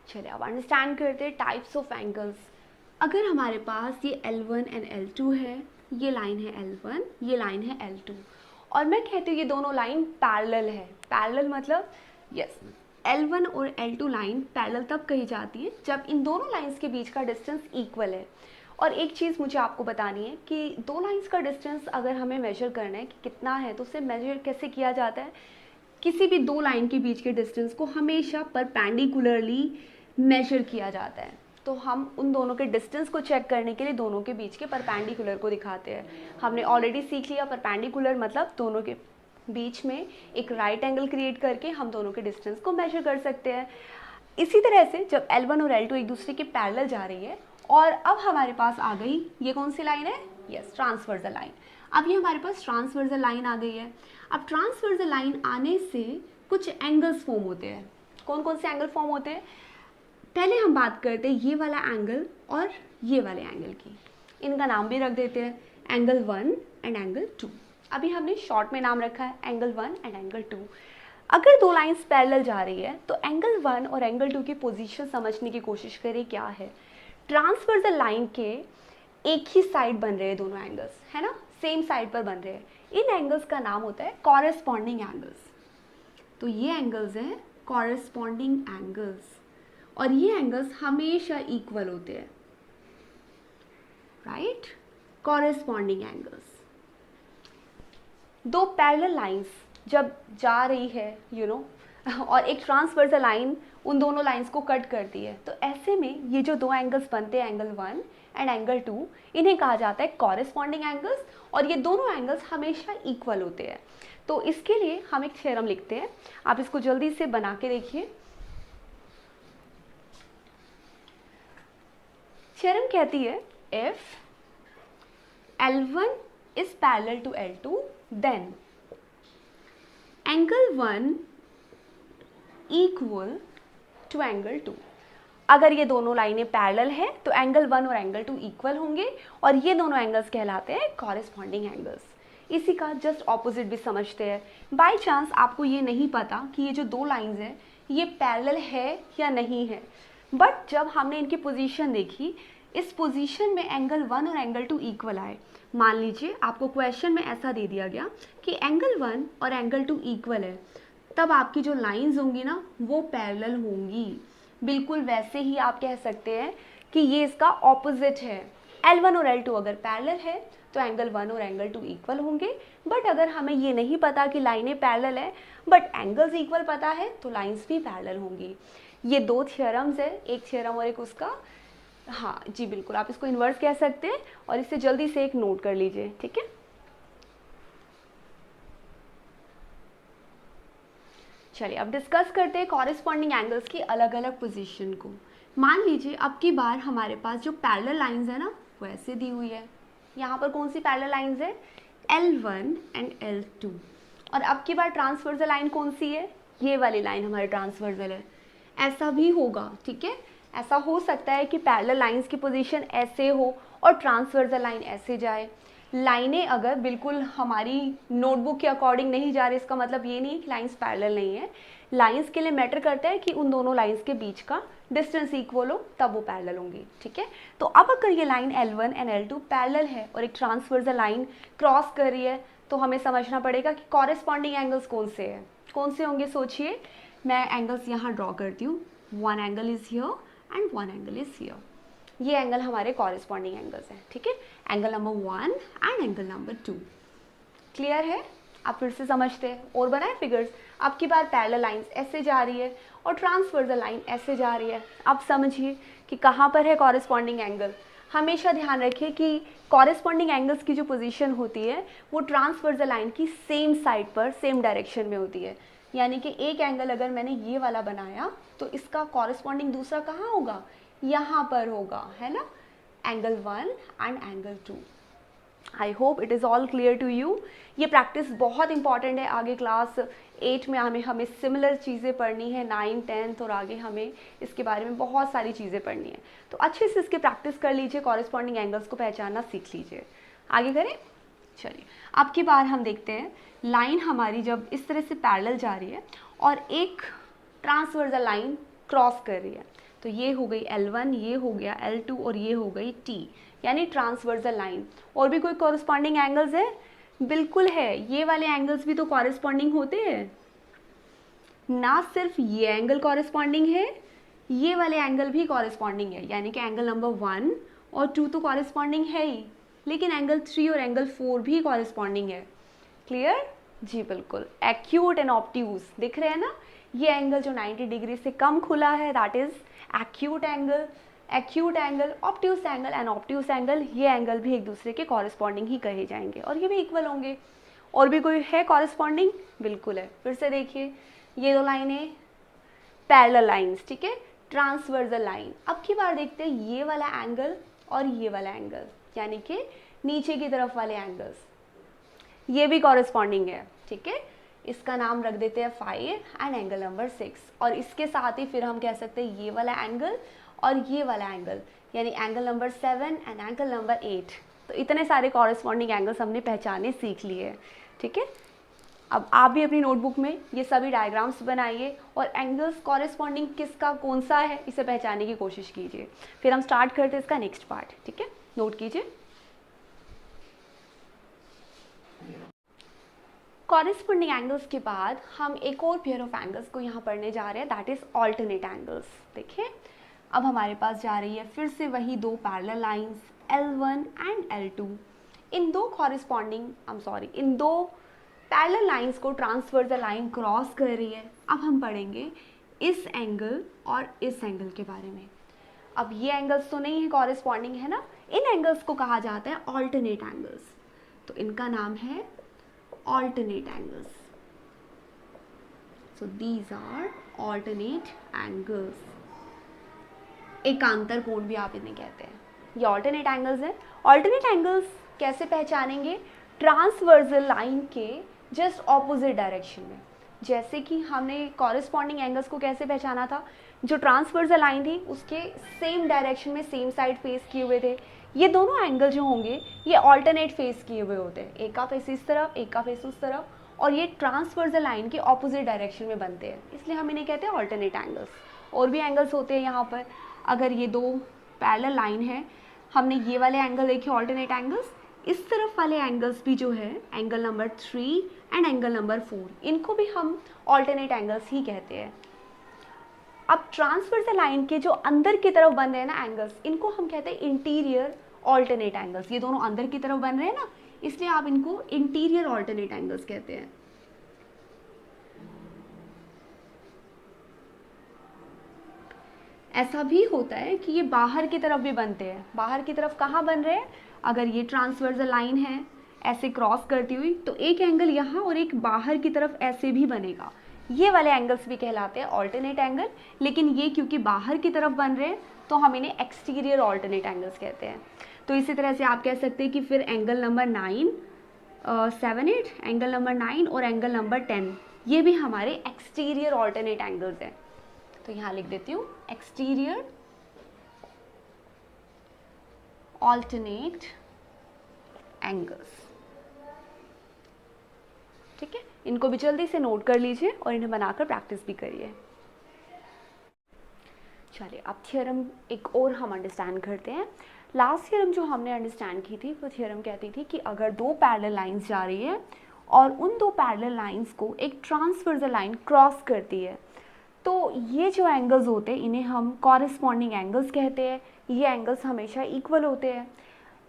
चलिए अब अंडरस्टैंड करते हैं टाइप्स ऑफ एंगल्स। अगर हमारे पास ये L1 एंड L2 है, ये लाइन है L1, ये लाइन है L2, और मैं कहती हूँ ये दोनों लाइन पैरेलल है। पैरेलल मतलब यस, L1 और L2 लाइन पैरेलल तब कही जाती है जब इन दोनों लाइंस के बीच का डिस्टेंस इक्वल है। और एक चीज़ मुझे आपको बतानी है कि दो लाइंस का डिस्टेंस अगर हमें मेजर करना है कि कितना है, तो उसे मेजर कैसे किया जाता है। किसी भी दो लाइन के बीच के डिस्टेंस को हमेशा परपेंडिकुलरली मेजर किया जाता है। तो हम उन दोनों के डिस्टेंस को चेक करने के लिए दोनों के बीच के परपेंडिकुलर को दिखाते हैं। हमने ऑलरेडी सीख लिया परपेंडिकुलर मतलब दोनों के बीच में एक राइट एंगल क्रिएट करके हम दोनों के डिस्टेंस को मेजर कर सकते हैं। इसी तरह से जब L1 और L2 एक दूसरे के पैरेलल जा रही है और अब हमारे पास आ गई ये कौन सी लाइन है, यस ट्रांसवर्सल लाइन। अब ये हमारे पास ट्रांसवर्सल लाइन आ गई है। अब ट्रांसवर्सल लाइन आने से कुछ एंगल्स फॉर्म होते हैं। कौन कौन से एंगल फॉर्म होते हैं, पहले हम बात करते हैं ये वाला एंगल और ये वाले एंगल की। इनका नाम भी रख देते हैं, एंगल 1 एंड एंगल 2। अभी हमने शॉर्ट में नाम रखा है एंगल 1 एंड एंगल 2। अगर दो लाइंस पैरेलल जा रही है तो एंगल 1 और एंगल 2 की पोजीशन समझने की कोशिश करें क्या है। ट्रांसवर्सल लाइन के एक ही साइड बन रहे हैं दोनों एंगल्स, है ना, सेम साइड पर बन रहे हैं। इन एंगल्स का नाम होता है कॉरेस्पॉन्डिंग एंगल्स। तो ये एंगल्स हैं कॉरेस्पॉन्डिंग एंगल्स, और ये एंगल्स हमेशा इक्वल होते हैं, राइट। कॉरेस्पॉन्डिंग एंगल्स, दो पैरेलल लाइंस जब जा रही है और एक ट्रांसवर्सल लाइन उन दोनों लाइंस को कट करती है, तो ऐसे में ये जो दो एंगल्स बनते हैं एंगल 1 एंड एंगल 2, इन्हें कहा जाता है कॉरेस्पॉन्डिंग एंगल्स, और ये दोनों एंगल्स हमेशा इक्वल होते हैं। तो इसके लिए हम एक थ्योरम लिखते हैं, आप इसको जल्दी से बना के देखिए। थ्योरम कहती है if L1 is parallel to L2 then angle 1 equal to angle 2। अगर ये दोनों लाइनें पैरेलल है तो एंगल 1 और एंगल 2 इक्वल होंगे, और ये दोनों एंगल्स कहलाते हैं कॉरेस्पॉन्डिंग एंगल्स। इसी का जस्ट ऑपोजिट भी समझते हैं। बाय चांस आपको ये नहीं पता कि ये जो दो लाइंस हैं ये पैरेलल है या नहीं है, बट जब हमने इनकी पोजीशन देखी, इस पोजीशन में एंगल 1 और एंगल 2 इक्वल आए। मान लीजिए आपको क्वेश्चन में ऐसा दे दिया गया कि एंगल 1 और एंगल 2 इक्वल है, तब आपकी जो लाइंस होंगी ना वो पैरेलल होंगी। बिल्कुल वैसे ही आप कह सकते हैं कि ये इसका ऑपोजिट है। L1 और L2 अगर पैरेलल है तो एंगल 1 और एंगल 2 इक्वल होंगे, बट अगर हमें ये नहीं पता कि लाइनें पैरेलल है बट एंगल्स इक्वल पता है तो लाइंस भी पैरेलल होंगी। ये दो थ्योरम्स है, एक थ्योरम और एक उसका, हाँ जी बिल्कुल, आप इसको इन्वर्स कह सकते हैं, और इससे जल्दी से एक नोट कर लीजिए, ठीक है। चलिए अब डिस्कस करते हैं कॉरेस्पॉन्डिंग एंगल्स की अलग अलग पोजीशन को। मान लीजिए अब की बार हमारे पास जो पैरेलल लाइंस है ना वो ऐसे दी हुई है। यहाँ पर कौन सी पैरेलल लाइंस है, L1 एंड L2, और अब की बार ट्रांसवर्सल लाइन कौन सी है, ये वाली लाइन हमारी ट्रांसवर्सल है। ऐसा भी होगा, ठीक है, ऐसा हो सकता है कि पैरेलल लाइंस की पोजीशन ऐसे हो और ट्रांसवर्सल लाइन ऐसे जाए। लाइनें अगर बिल्कुल हमारी नोटबुक के अकॉर्डिंग नहीं जा रही, इसका मतलब ये नहीं कि लाइंस पैरेलल नहीं है। लाइंस के लिए मैटर करता है कि उन दोनों लाइंस के बीच का डिस्टेंस इक्वल हो, तब वो पैरेलल होंगी, ठीक है। तो अब अगर ये line L1 and L2 parallel है और एक ट्रांसवर्सल लाइन क्रॉस कर रही है, तो हमें समझना पड़ेगा कि कॉरेस्पॉन्डिंग एंगल्स कौन से हैं। कौन से होंगे सोचिए, मैं एंगल्स यहाँ ड्रॉ करती हूँ। One angle is here and one angle is here. ये एंगल हमारे कॉरेस्पॉन्डिंग एंगल्स हैं, ठीक है। Angle number 1 and angle number 2 clear है। आप फिर से समझते हैं और बनाए फिगर्स। अब की बार पैरेलल लाइंस ऐसे जा रही है और ट्रांसवर्सल लाइन ऐसे जा रही है। अब समझिए कि कहाँ पर है कॉरेस्पॉन्डिंग एंगल। हमेशा ध्यान रखिए कि कॉरेस्पॉन्डिंग एंगल्स की जो पोजीशन होती है वो ट्रांसवर्सल लाइन की सेम साइड पर सेम डायरेक्शन में होती है। यानी कि एक एंगल अगर मैंने ये वाला बनाया तो इसका कॉरेस्पॉन्डिंग दूसरा कहाँ होगा, यहाँ पर होगा, है ना, angle 1 and angle 2। I hope it is all clear to you. ये प्रैक्टिस बहुत इंपॉर्टेंट है। आगे क्लास 8 में हमें सिमिलर चीज़ें पढ़नी है, 9, 10 और आगे हमें इसके बारे में बहुत सारी चीज़ें पढ़नी है। तो अच्छे से इसकी प्रैक्टिस कर लीजिए, कॉरेस्पॉन्डिंग एंगल्स को पहचानना सीख लीजिए। आगे करें। चलिए अब की बार हम देखते हैं लाइन हमारी जब इस तरह से पैरेलल जा रही है और एक ट्रांसवर्सल लाइन क्रॉस कर रही है, तो ये हो गई L1, ये हो गया L2 और ये हो गई T, यानी ट्रांसवर्सल लाइन। और भी कोई कॉरस्पॉन्डिंग एंगल्स है? बिल्कुल है, ये वाले एंगल्स भी तो कॉरस्पॉन्डिंग होते हैं। ना सिर्फ ये एंगल कॉरस्पॉन्डिंग है, ये वाले एंगल भी कॉरस्पॉन्डिंग है, यानी कि एंगल नंबर 1 और 2 तो कॉरस्पॉन्डिंग है ही, लेकिन एंगल 3 और एंगल 4 भी कॉरस्पॉन्डिंग है। क्लियर? जी बिल्कुल। एक्यूट एंड ऑब्ट्यूज दिख रहे हैं ना, ये एंगल जो 90 डिग्री से कम खुला है that is acute angle, acute angle, obtuse angle and obtuse angle, ये एंगल भी एक दूसरे के कॉरस्पॉन्डिंग ही कहे जाएंगे और ये भी इक्वल होंगे। और भी कोई है कॉरस्पॉन्डिंग? बिल्कुल है। फिर से देखिए, ये दो लाइनें पैरेलल लाइंस, ठीक है, ट्रांसवर्सल लाइन। अब की बार देखते हैं ये वाला एंगल और ये वाला एंगल, यानी कि नीचे की तरफ वाले एंगल्स, ये भी कॉरस्पॉन्डिंग है, ठीक है। इसका नाम रख देते हैं 5 एंड एंगल नंबर 6, और इसके साथ ही फिर हम कह सकते हैं ये वाला एंगल और ये वाला एंगल, यानी angle number 7 and angle number 8। तो इतने सारे कॉरस्पॉन्डिंग एंगल्स हमने पहचाने सीख लिए, ठीक है। अब आप भी अपनी नोटबुक में ये सभी डायग्राम्स बनाइए और एंगल्स कॉरस्पॉन्डिंग किसका कौन सा है इसे पहचानने की कोशिश कीजिए। फिर हम स्टार्ट करते हैं इसका नेक्स्ट पार्ट, ठीक है। नोट कीजिए, कॉरस्पॉन्डिंग एंगल्स के बाद हम एक और पेयर ऑफ एंगल्स को यहाँ पढ़ने जा रहे हैं, दैट इज ऑल्टरनेट एंगल्स। देखिए, अब हमारे पास जा रही है फिर से वही दो parallel lines L1 and L2। इन दो पैरेलल लाइंस को ट्रांसवर्सल लाइन क्रॉस कर रही है। अब हम पढ़ेंगे इस एंगल और इस एंगल के बारे में। अब ये एंगल्स तो नहीं है कॉरस्पॉन्डिंग, है ना, इन एंगल्स को कहा जाता है ऑल्टरनेट एंगल्स। तो इनका नाम है alternate angles. So these are alternate angles. एकांतर कोण भी आप इन्हें कहते हैं। ये alternate angles हैं। alternate angles कैसे पहचानेंगे? ट्रांसवर्सल लाइन के जस्ट ऑपोजिट डायरेक्शन में। जैसे कि हमने कॉरस्पॉन्डिंग एंगल्स को कैसे पहचाना था, जो ट्रांसवर्सल लाइन थी उसके सेम डायरेक्शन में सेम साइड फेस किए हुए थे। ये दोनों एंगल जो होंगे ये ऑल्टरनेट फेस किए हुए होते हैं, एक का फेस इस तरफ, एक का फेस उस तरफ, और ये ट्रांसवर्सल लाइन के ऑपोजिट डायरेक्शन में बनते हैं, इसलिए हम इन्हें कहते हैं ऑल्टरनेट एंगल्स। और भी एंगल्स होते हैं यहाँ पर। अगर ये दो पैरेलल लाइन है, हमने ये वाले एंगल देखे ऑल्टरनेट एंगल्स, इस तरफ वाले एंगल्स भी जो है angle number 3 and angle number 4, इनको भी हम ऑल्टरनेट एंगल्स ही कहते हैं। अब ट्रांसवर्सल लाइन के जो अंदर की तरफ बन रहे हैं ना एंगल्स, इनको हम कहते हैं इंटीरियर ऑल्टरनेट एंगल्स। ये दोनों अंदर की तरफ बन रहे हैं ना, इसलिए आप इनको इंटीरियर ऑल्टरनेट एंगल्स कहते हैं। ऐसा भी होता है कि ये बाहर की तरफ भी बनते हैं। बाहर की तरफ कहाँ बन रहे हैं? अगर ये ट्रांसवर्सल लाइन है ऐसे क्रॉस करती हुई, तो एक एंगल यहाँ और एक बाहर की तरफ ऐसे भी बनेगा। ये वाले एंगल्स भी कहलाते हैं ऑल्टरनेट एंगल, लेकिन ये क्योंकि बाहर की तरफ बन रहे हैं तो हम इन्हें एक्सटीरियर ऑल्टरनेट एंगल्स कहते हैं। तो इसी तरह से आप कह सकते हैं कि फिर एंगल नंबर 9, 7, 8, एंगल नंबर 9 और एंगल नंबर 10, ये भी हमारे एक्सटीरियर ऑल्टरनेट एंगल्स हैं। तो यहाँ लिख देती हूँ एक्सटीरियर ऑल्टरनेट एंगल्स, ठीक है। इनको भी जल्दी से नोट कर लीजिए और इन्हें बनाकर प्रैक्टिस भी करिए। चलिए, अब थ्योरम एक और हम अंडरस्टैंड करते हैं। लास्ट थ्योरम जो हमने अंडरस्टैंड की थी वो थ्योरम कहती थी कि अगर दो पैरेलल लाइंस जा रही है और उन दो पैरेलल लाइंस को एक ट्रांसवर्सल लाइन क्रॉस करती है, तो ये जो एंगल्स होते हैं इन्हें हम कॉरस्पॉन्डिंग एंगल्स कहते हैं। ये एंगल्स हमेशा इक्वल होते हैं।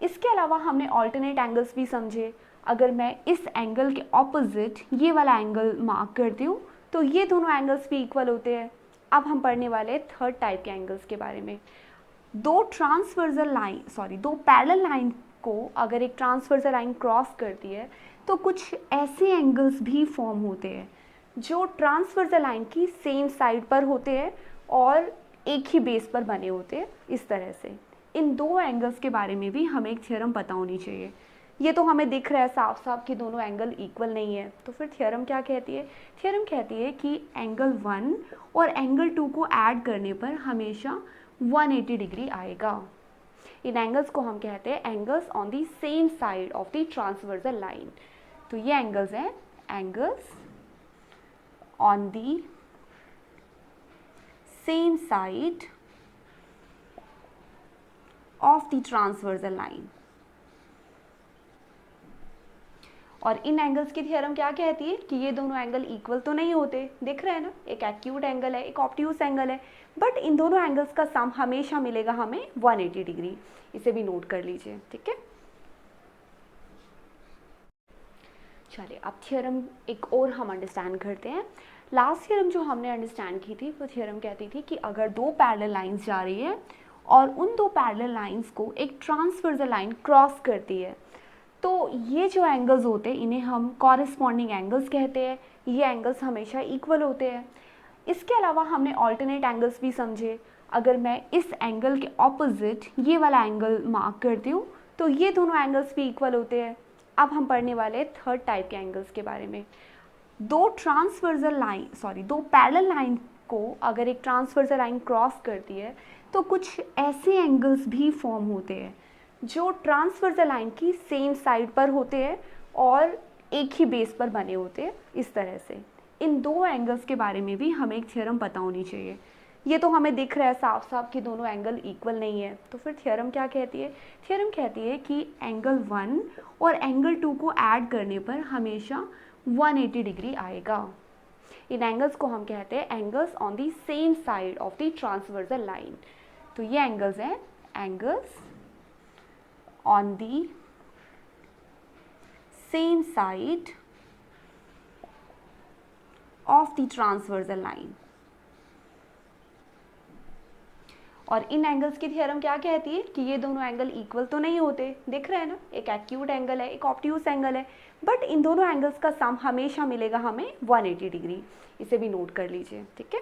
इसके अलावा हमने ऑल्टरनेट एंगल्स भी समझे। अगर मैं इस एंगल के ऑपोजिट ये वाला एंगल मार्क करती हूँ तो ये दोनों एंगल्स भी इक्वल होते हैं। अब हम पढ़ने वाले हैं थर्ड टाइप के एंगल्स के बारे में। दो पैरेलल लाइन को अगर एक ट्रांसवर्सल लाइन क्रॉस करती है तो कुछ ऐसे एंगल्स भी फॉर्म होते हैं जो ट्रांसवर्सल लाइन की सेम साइड पर होते हैं और एक ही बेस पर बने होते हैं। इस तरह से इन दो एंगल्स के बारे में भी हमें एक थ्योरम पता होनी चाहिए। ये तो हमें दिख रहा है साफ साफ कि दोनों एंगल इक्वल नहीं है, तो फिर थ्योरम क्या कहती है? थ्योरम कहती है कि एंगल 1 और एंगल 2 को ऐड करने पर हमेशा 180 डिग्री आएगा। इन एंगल्स को हम कहते हैं angles on the same side of the transversal line. तो ये एंगल्स हैं angles on the same side of the transversal line. और इन एंगल्स की थ्योरम क्या कहती है कि ये दोनों एंगल इक्वल तो नहीं होते, दिख रहे हैं ना, एक एक्यूट एंगल है, एक ऑब्ट्यूस एंगल है, बट इन दोनों एंगल्स का सम हमेशा मिलेगा हमें 180 डिग्री। इसे भी नोट कर लीजिए, ठीक है। चलिए अब थ्योरम एक और हम अंडरस्टैंड करते हैं। लास्ट थ्योरम जो हमने अंडरस्टैंड की थी वो थ्योरम कहती थी कि अगर दो पैरेलल लाइंस जा रही है और उन दो पैरेलल लाइंस को एक ट्रांसवर्सल लाइन क्रॉस करती है, तो ये जो एंगल्स होते हैं इन्हें हम कॉरेस्पॉन्डिंग एंगल्स कहते हैं। ये एंगल्स हमेशा इक्वल होते हैं। इसके अलावा हमने ऑल्टरनेट एंगल्स भी समझे। अगर मैं इस एंगल के ऑपोजिट ये वाला एंगल मार्क करती हूँ तो ये दोनों एंगल्स भी इक्वल होते हैं। अब हम पढ़ने वाले हैं थर्ड टाइप के एंगल्स के बारे में। दो पैरेलल लाइन को अगर एक ट्रांसवर्सल लाइन क्रॉस करती है तो कुछ ऐसे एंगल्स भी फॉर्म होते हैं जो ट्रांसवर्सल लाइन की सेम साइड पर होते हैं और एक ही बेस पर बने होते हैं। इस तरह से इन दो एंगल्स के बारे में भी हमें एक थ्योरम पता होनी चाहिए। ये तो हमें दिख रहा है साफ साफ कि दोनों एंगल इक्वल नहीं है, तो फिर थ्योरम क्या कहती है? थ्योरम कहती है कि एंगल 1 और एंगल 2 को ऐड करने पर हमेशा 180 डिग्री आएगा। इन एंगल्स को हम कहते हैं angles on the same side of the transversal line. तो ये एंगल्स हैं angles on the same side of the transversal line। और इन एंगल्स की थ्योरम क्या कहती है कि ये दोनों एंगल इक्वल तो नहीं होते, दिख रहे हैं ना, एक एक्यूट एंगल है, एक ऑब्ट्यूस एंगल है, बट इन दोनों एंगल्स का सम हमेशा मिलेगा हमें 180 डिग्री। इसे भी नोट कर लीजिए, ठीक है।